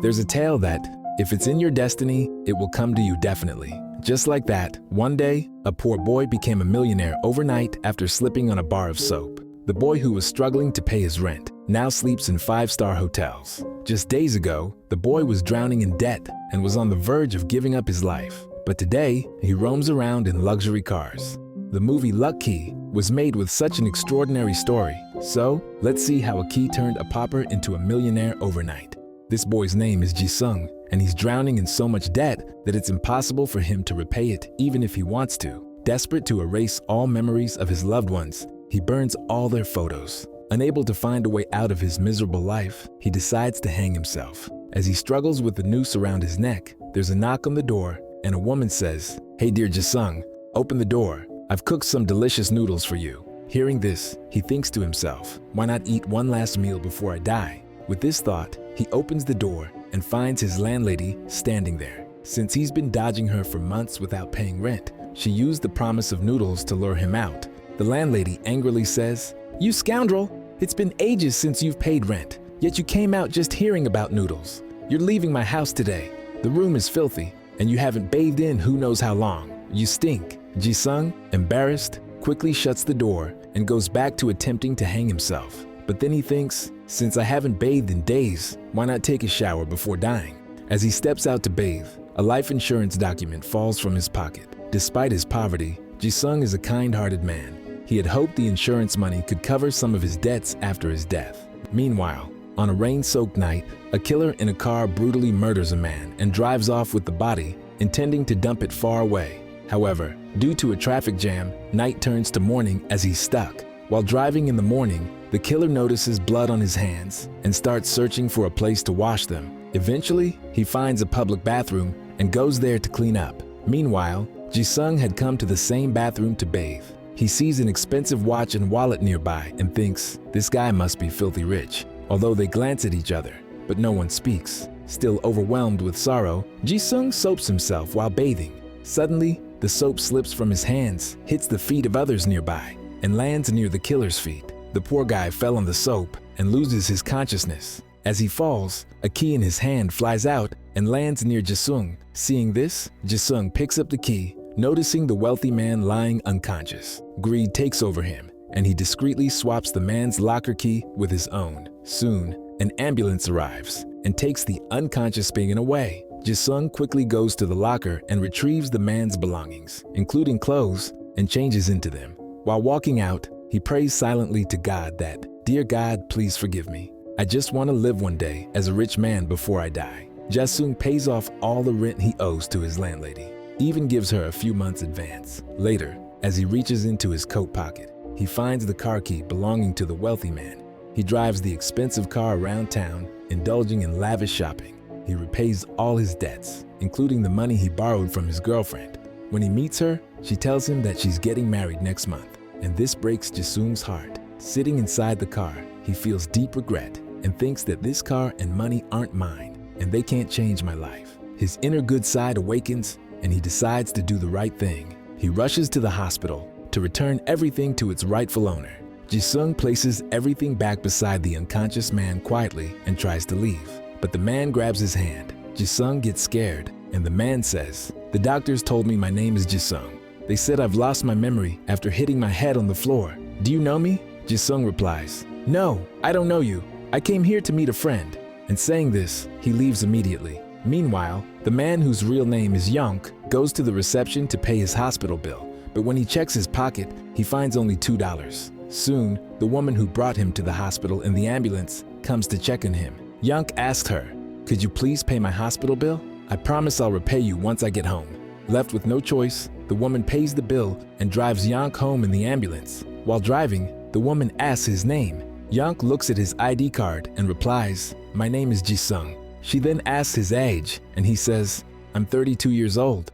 There's a tale that, if it's in your destiny, it will come to you definitely. Just like that, one day, a poor boy became a millionaire overnight after slipping on a bar of soap. The boy who was struggling to pay his rent now sleeps in 5-star hotels. Just days ago, the boy was drowning in debt and was on the verge of giving up his life. But today, he roams around in luxury cars. The movie Luck Key was made with such an extraordinary story. So, let's see how a key turned a pauper into a millionaire overnight. This boy's name is Jisung, and he's drowning in so much debt that it's impossible for him to repay it even if he wants to. Desperate to erase all memories of his loved ones, he burns all their photos. Unable to find a way out of his miserable life, he decides to hang himself. As he struggles with the noose around his neck, there's a knock on the door, and a woman says, "Hey dear Jisung, open the door. I've cooked some delicious noodles for you." Hearing this, he thinks to himself, why not eat one last meal before I die? With this thought, he opens the door and finds his landlady standing there. Since he's been dodging her for months without paying rent, she used the promise of noodles to lure him out. The landlady angrily says, "You scoundrel! It's been ages since you've paid rent, yet you came out just hearing about noodles. You're leaving my house today. The room is filthy, and you haven't bathed in who knows how long. You stink." Jisung, embarrassed, quickly shuts the door and goes back to attempting to hang himself. But then he thinks, since I haven't bathed in days, why not take a shower before dying? As he steps out to bathe, a life insurance document falls from his pocket. Despite his poverty, Jisung is a kind-hearted man. He had hoped the insurance money could cover some of his debts after his death. Meanwhile, on a rain-soaked night, a killer in a car brutally murders a man and drives off with the body, intending to dump it far away. However, due to a traffic jam, night turns to morning as he's stuck. While driving in the morning, the killer notices blood on his hands and starts searching for a place to wash them. Eventually, he finds a public bathroom and goes there to clean up. Meanwhile, Jisung had come to the same bathroom to bathe. He sees an expensive watch and wallet nearby and thinks, this guy must be filthy rich. Although they glance at each other, but no one speaks. Still overwhelmed with sorrow, Jisung soaps himself while bathing. Suddenly, the soap slips from his hands, hits the feet of others nearby, and lands near the killer's feet. The poor guy fell on the soap and loses his consciousness. As he falls, a key in his hand flies out and lands near Jisung. Seeing this, Jisung picks up the key, noticing the wealthy man lying unconscious. Greed takes over him, and he discreetly swaps the man's locker key with his own. Soon, an ambulance arrives and takes the unconscious being away. Jisung quickly goes to the locker and retrieves the man's belongings, including clothes, and changes into them. While walking out, he prays silently to God that, "Dear God, please forgive me. I just want to live one day as a rich man before I die." Jisung pays off all the rent he owes to his landlady, even gives her a few months advance. Later, as he reaches into his coat pocket, he finds the car key belonging to the wealthy man. He drives the expensive car around town, indulging in lavish shopping. He repays all his debts, including the money he borrowed from his girlfriend. When he meets her, she tells him that she's getting married next month, and this breaks Jisung's heart. Sitting inside the car, he feels deep regret and thinks that this car and money aren't mine, and they can't change my life. His inner good side awakens, and he decides to do the right thing. He rushes to the hospital to return everything to its rightful owner. Jisung places everything back beside the unconscious man quietly and tries to leave. But the man grabs his hand. Jisung gets scared, and the man says, "The doctors told me my name is Jisung. They said I've lost my memory after hitting my head on the floor. Do you know me?" Jisung replies, "No, I don't know you. I came here to meet a friend." And saying this, he leaves immediately. Meanwhile, the man whose real name is Yonk goes to the reception to pay his hospital bill. But when he checks his pocket, he finds only $2. Soon, the woman who brought him to the hospital in the ambulance comes to check on him. Yonk asks her, "Could you please pay my hospital bill? I promise I'll repay you once I get home." Left with no choice, the woman pays the bill and drives Yonk home in the ambulance. While driving, the woman asks his name. Yonk looks at his ID card and replies, "My name is Jisung." She then asks his age, and he says, "I'm 32 years old."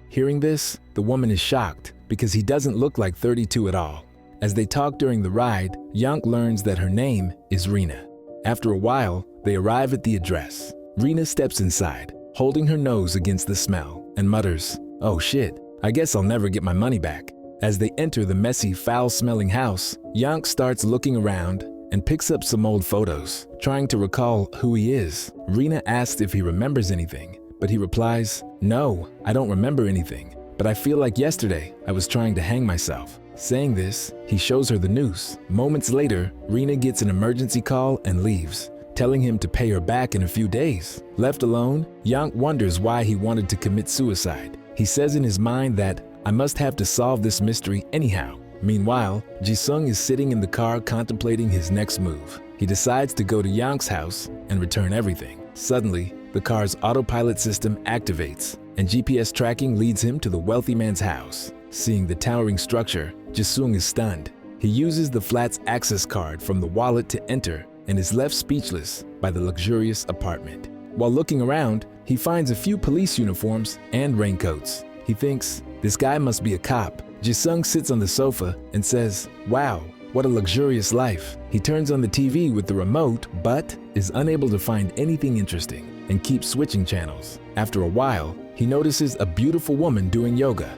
Hearing this, the woman is shocked because he doesn't look like 32 at all. As they talk during the ride, Yonk learns that her name is Rina. After a while, they arrive at the address. Rina steps inside, holding her nose against the smell, and mutters, "Oh shit, I guess I'll never get my money back." As they enter the messy, foul-smelling house, Yonk starts looking around and picks up some old photos, trying to recall who he is. Rena asks if he remembers anything, but he replies, "No, I don't remember anything, but I feel like yesterday I was trying to hang myself." Saying this, he shows her the noose. Moments later, Rena gets an emergency call and leaves, telling him to pay her back in a few days. Left alone, Yonk wonders why he wanted to commit suicide. He says in his mind that, "I must have to solve this mystery anyhow." Meanwhile, Ji-sung is sitting in the car contemplating his next move. He decides to go to Yonk's house and return everything. Suddenly, the car's autopilot system activates, and GPS tracking leads him to the wealthy man's house. Seeing the towering structure, Ji-sung is stunned. He uses the flat's access card from the wallet to enter and is left speechless by the luxurious apartment. While looking around, he finds a few police uniforms and raincoats. He thinks, this guy must be a cop. Ji-sung sits on the sofa and says, "Wow, what a luxurious life." He turns on the TV with the remote, but is unable to find anything interesting and keeps switching channels. After a while, he notices a beautiful woman doing yoga.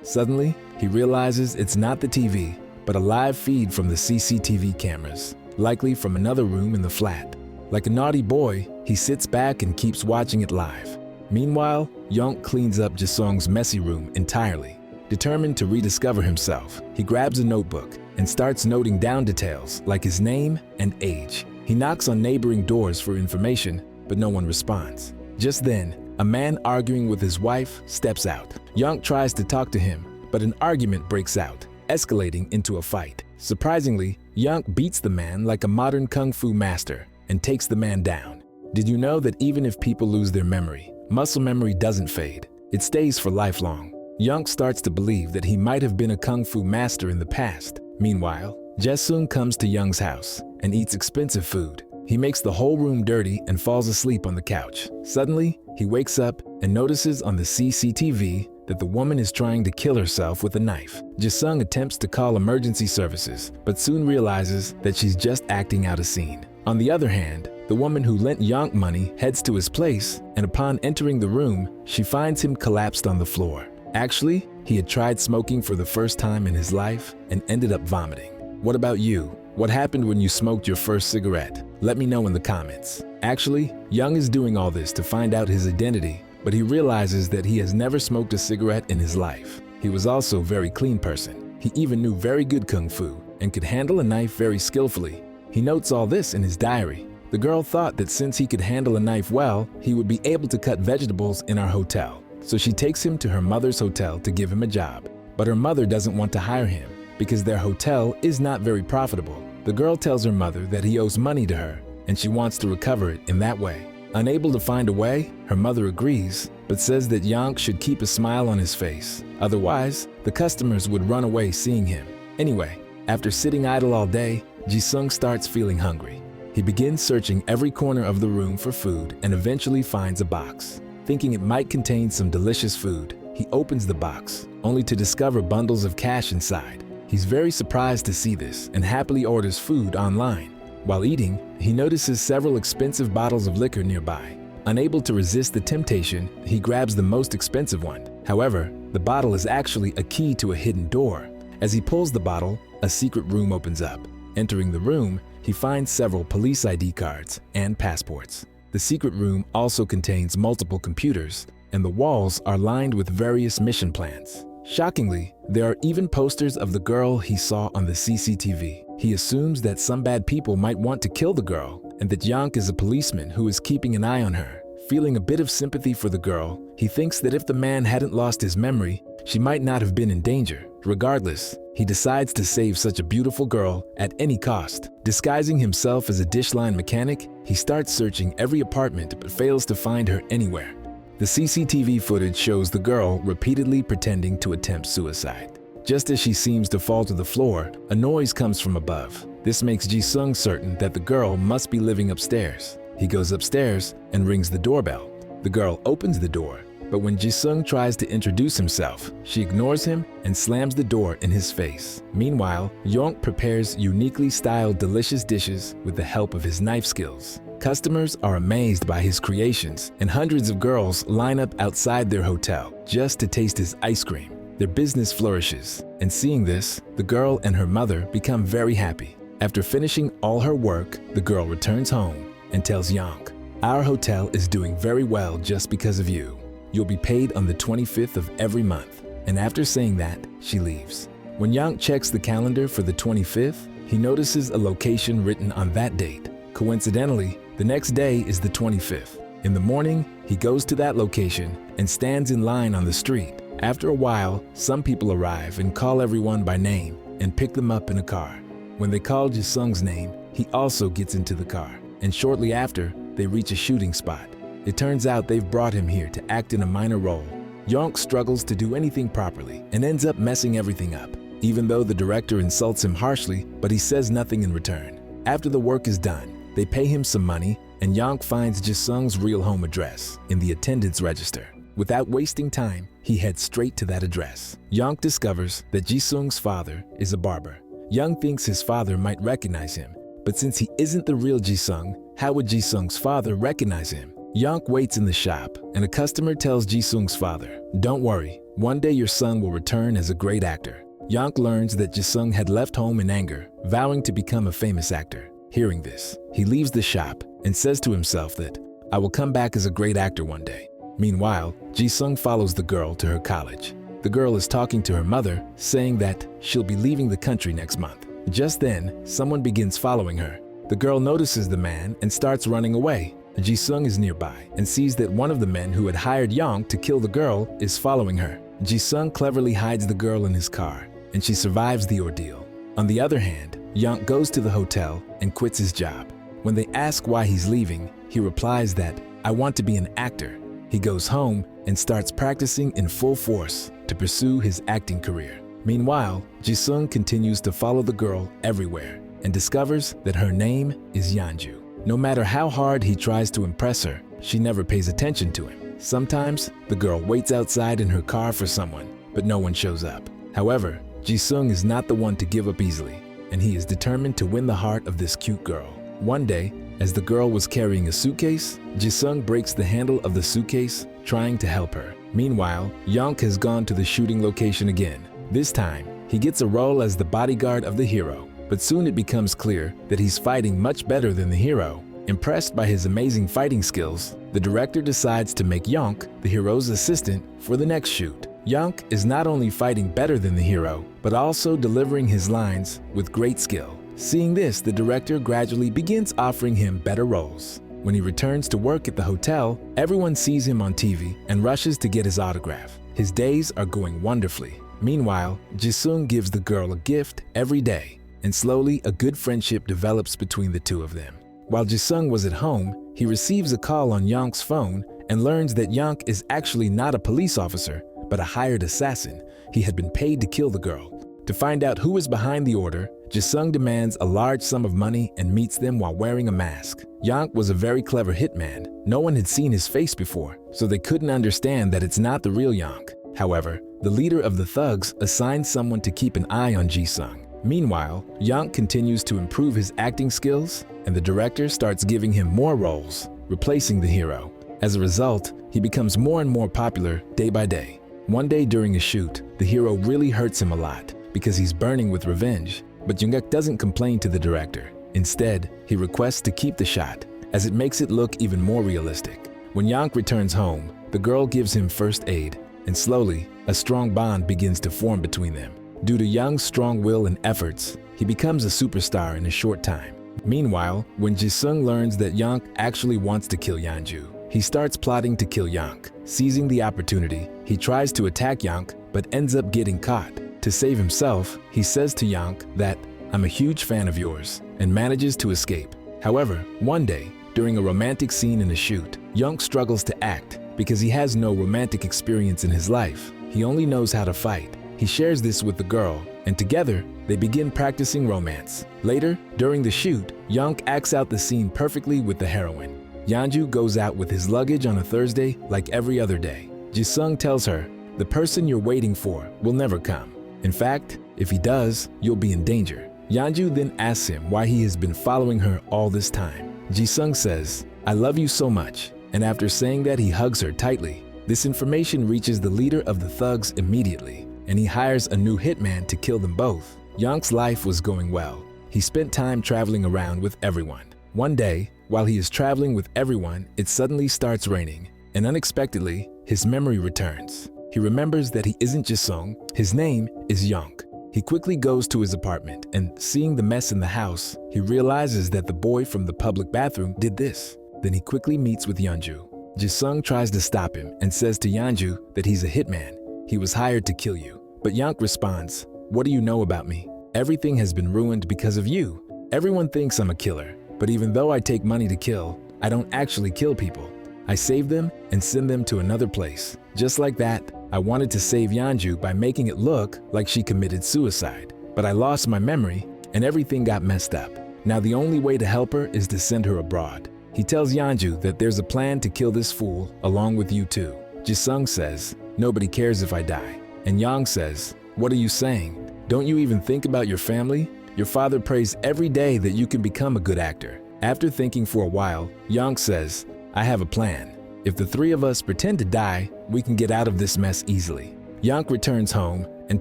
Suddenly, he realizes it's not the TV, but a live feed from the CCTV cameras, likely from another room in the flat. Like a naughty boy, he sits back and keeps watching it live. Meanwhile, Yonk cleans up Ji-sung's messy room entirely. Determined to rediscover himself, he grabs a notebook and starts noting down details like his name and age. He knocks on neighboring doors for information, but no one responds. Just then, a man arguing with his wife steps out. Yonk tries to talk to him, but an argument breaks out, escalating into a fight. Surprisingly, Yonk beats the man like a modern kung fu master and takes the man down. Did you know that even if people lose their memory, muscle memory doesn't fade? It stays for lifelong. Yonk starts to believe that he might have been a kung fu master in the past. Meanwhile, Ji-sung comes to Young's house and eats expensive food. He makes the whole room dirty and falls asleep on the couch. Suddenly, he wakes up and notices on the CCTV that the woman is trying to kill herself with a knife. Ji-sung attempts to call emergency services, but soon realizes that she's just acting out a scene. On the other hand, the woman who lent Yonk money heads to his place, and upon entering the room, she finds him collapsed on the floor. Actually, he had tried smoking for the first time in his life and ended up vomiting. What about you? What happened when you smoked your first cigarette? Let me know in the comments. Actually, Young is doing all this to find out his identity, but he realizes that he has never smoked a cigarette in his life. He was also a very clean person. He even knew very good kung fu and could handle a knife very skillfully. He notes all this in his diary. The girl thought that since he could handle a knife well, he would be able to cut vegetables in our hotel. So she takes him to her mother's hotel to give him a job. But her mother doesn't want to hire him because their hotel is not very profitable. The girl tells her mother that he owes money to her and she wants to recover it in that way. Unable to find a way, her mother agrees, but says that Yonk should keep a smile on his face. Otherwise, the customers would run away seeing him. Anyway, after sitting idle all day, Ji-sung starts feeling hungry. He begins searching every corner of the room for food and eventually finds a box. Thinking it might contain some delicious food, he opens the box, only to discover bundles of cash inside. He's very surprised to see this and happily orders food online. While eating, he notices several expensive bottles of liquor nearby. Unable to resist the temptation, he grabs the most expensive one. However, the bottle is actually a key to a hidden door. As he pulls the bottle, a secret room opens up. Entering the room, he finds several police ID cards and passports. The secret room also contains multiple computers, and the walls are lined with various mission plans. Shockingly, there are even posters of the girl he saw on the CCTV. He assumes that some bad people might want to kill the girl, and that Yonk is a policeman who is keeping an eye on her. Feeling a bit of sympathy for the girl, he thinks that if the man hadn't lost his memory, she might not have been in danger. Regardless, he decides to save such a beautiful girl at any cost. Disguising himself as a dish line mechanic, he starts searching every apartment but fails to find her anywhere. The CCTV footage shows the girl repeatedly pretending to attempt suicide. Just as she seems to fall to the floor, a noise comes from above. This makes Ji-sung certain that the girl must be living upstairs. He goes upstairs and rings the doorbell. The girl opens the door, but when Ji-sung tries to introduce himself, she ignores him and slams the door in his face. Meanwhile, Yonk prepares uniquely styled delicious dishes with the help of his knife skills. Customers are amazed by his creations, and hundreds of girls line up outside their hotel just to taste his ice cream. Their business flourishes, and seeing this, the girl and her mother become very happy. After finishing all her work, the girl returns home and tells Yonk, "Our hotel is doing very well just because of you. You'll be paid on the 25th of every month." And after saying that, she leaves. When Yonk checks the calendar for the 25th, he notices a location written on that date. Coincidentally, the next day is the 25th. In the morning, he goes to that location and stands in line on the street. After a while, some people arrive and call everyone by name and pick them up in a car. When they call Jisung's name, he also gets into the car, and shortly after, they reach a shooting spot. It turns out they've brought him here to act in a minor role. Yonk struggles to do anything properly and ends up messing everything up, even though the director insults him harshly, but he says nothing in return. After the work is done, they pay him some money, and Yonk finds Jisung's real home address in the attendance register. Without wasting time, he heads straight to that address. Yonk discovers that Jisung's father is a barber. Yonk thinks his father might recognize him, but since he isn't the real Jisung, how would Jisung's father recognize him? Yonk waits in the shop, and a customer tells Jisung's father, "Don't worry, one day your son will return as a great actor." Yonk learns that Jisung had left home in anger, vowing to become a famous actor. Hearing this, he leaves the shop and says to himself that, "I will come back as a great actor one day." Meanwhile, Jisung follows the girl to her college. The girl is talking to her mother, saying that she'll be leaving the country next month. Just then, someone begins following her. The girl notices the man and starts running away. Jisung is nearby and sees that one of the men who had hired Yonk to kill the girl is following her. Jisung cleverly hides the girl in his car, and she survives the ordeal. On the other hand, Yonk goes to the hotel and quits his job. When they ask why he's leaving, he replies that, "I want to be an actor." He goes home and starts practicing in full force to pursue his acting career. Meanwhile, Jisung continues to follow the girl everywhere and discovers that her name is Yeonju. No matter how hard he tries to impress her, she never pays attention to him. Sometimes, the girl waits outside in her car for someone, but no one shows up. However, Jisung is not the one to give up easily, and he is determined to win the heart of this cute girl. One day, as the girl was carrying a suitcase, Jisung breaks the handle of the suitcase, trying to help her. Meanwhile, Yonk has gone to the shooting location again. This time, he gets a role as the bodyguard of the hero, but soon it becomes clear that he's fighting much better than the hero. Impressed by his amazing fighting skills, the director decides to make Yonk the hero's assistant for the next shoot. Yonk is not only fighting better than the hero, but also delivering his lines with great skill. Seeing this, the director gradually begins offering him better roles. When he returns to work at the hotel, everyone sees him on TV and rushes to get his autograph. His days are going wonderfully. Meanwhile, Jisung gives the girl a gift every day, and slowly a good friendship develops between the two of them. While Jisung was at home, he receives a call on Yonk's phone and learns that Yonk is actually not a police officer, but a hired assassin. He had been paid to kill the girl. To find out who is behind the order, Jisung demands a large sum of money and meets them while wearing a mask. Yonk was a very clever hitman. No one had seen his face before, so they couldn't understand that it's not the real Yonk. However, the leader of the thugs assigns someone to keep an eye on Jisung. Meanwhile, Yonk continues to improve his acting skills, and the director starts giving him more roles, replacing the hero. As a result, he becomes more and more popular day by day. One day during a shoot, the hero really hurts him a lot because he's burning with revenge, but Jungkook doesn't complain to the director. Instead, he requests to keep the shot, as it makes it look even more realistic. When Yonk returns home, the girl gives him first aid, and slowly, a strong bond begins to form between them. Due to Young's strong will and efforts, he becomes a superstar in a short time. Meanwhile, when Jisung learns that Yonk actually wants to kill Yeonju, he starts plotting to kill Yonk. Seizing the opportunity, he tries to attack Yonk, but ends up getting caught. To save himself, he says to Yonk that, "I'm a huge fan of yours," and manages to escape. However, one day, during a romantic scene in a shoot, Yonk struggles to act because he has no romantic experience in his life. He only knows how to fight. He shares this with the girl, and together, they begin practicing romance. Later, during the shoot, Yonk acts out the scene perfectly with the heroine. Yeonju goes out with his luggage on a Thursday like every other day. Jisung tells her, "The person you're waiting for will never come. In fact, if he does, you'll be in danger." Yeonju then asks him why he has been following her all this time. Jisung says, "I love you so much," and after saying that, he hugs her tightly. This information reaches the leader of the thugs immediately, and he hires a new hitman to kill them both. Yonk's life was going well. He spent time traveling around with everyone. One day, while he is traveling with everyone, it suddenly starts raining, and unexpectedly, his memory returns. He remembers that he isn't Jisung, his name is Yonk. He quickly goes to his apartment, and seeing the mess in the house, he realizes that the boy from the public bathroom did this. Then he quickly meets with Yeonju. Jisung tries to stop him and says to Yeonju that he's a hitman. He was hired to kill you. But Yonk responds, "What do you know about me? Everything has been ruined because of you. Everyone thinks I'm a killer, but even though I take money to kill, I don't actually kill people. I save them and send them to another place." Just like that, I wanted to save Yeonju by making it look like she committed suicide. But I lost my memory and everything got messed up. Now the only way to help her is to send her abroad. He tells Yeonju that there's a plan to kill this fool along with you too. Jisung says, "Nobody cares if I die." And Yang says, "What are you saying? Don't you even think about your family? Your father prays every day that you can become a good actor." After thinking for a while, Yang says, "I have a plan. If the three of us pretend to die, we can get out of this mess easily." Yang returns home and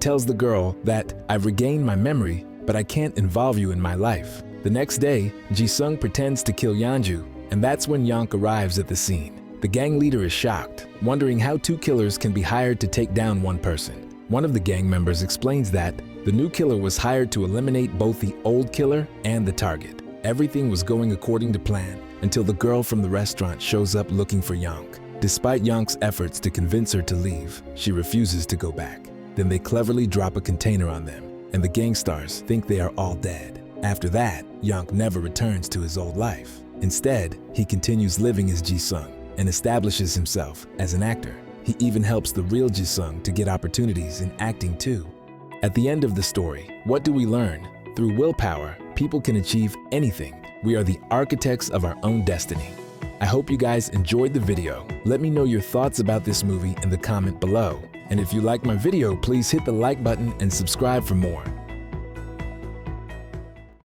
tells the girl that "I've regained my memory, but I can't involve you in my life." The next day, Jisung pretends to kill Yeonju, and that's when Yang arrives at the scene. The gang leader is shocked, wondering how two killers can be hired to take down one person. One of the gang members explains that the new killer was hired to eliminate both the old killer and the target. Everything was going according to plan until the girl from the restaurant shows up looking for Yonk. Despite Yonk's efforts to convince her to leave, she refuses to go back. Then they cleverly drop a container on them, and the gangsters think they are all dead. After that, Yonk never returns to his old life. Instead, he continues living as Jisung and establishes himself as an actor. He even helps the real Jisung to get opportunities in acting too. At the end of the story, what do we learn? Through willpower, people can achieve anything. We are the architects of our own destiny. I hope you guys enjoyed the video. Let me know your thoughts about this movie in the comment below. And if you like my video, please hit the like button and subscribe for more.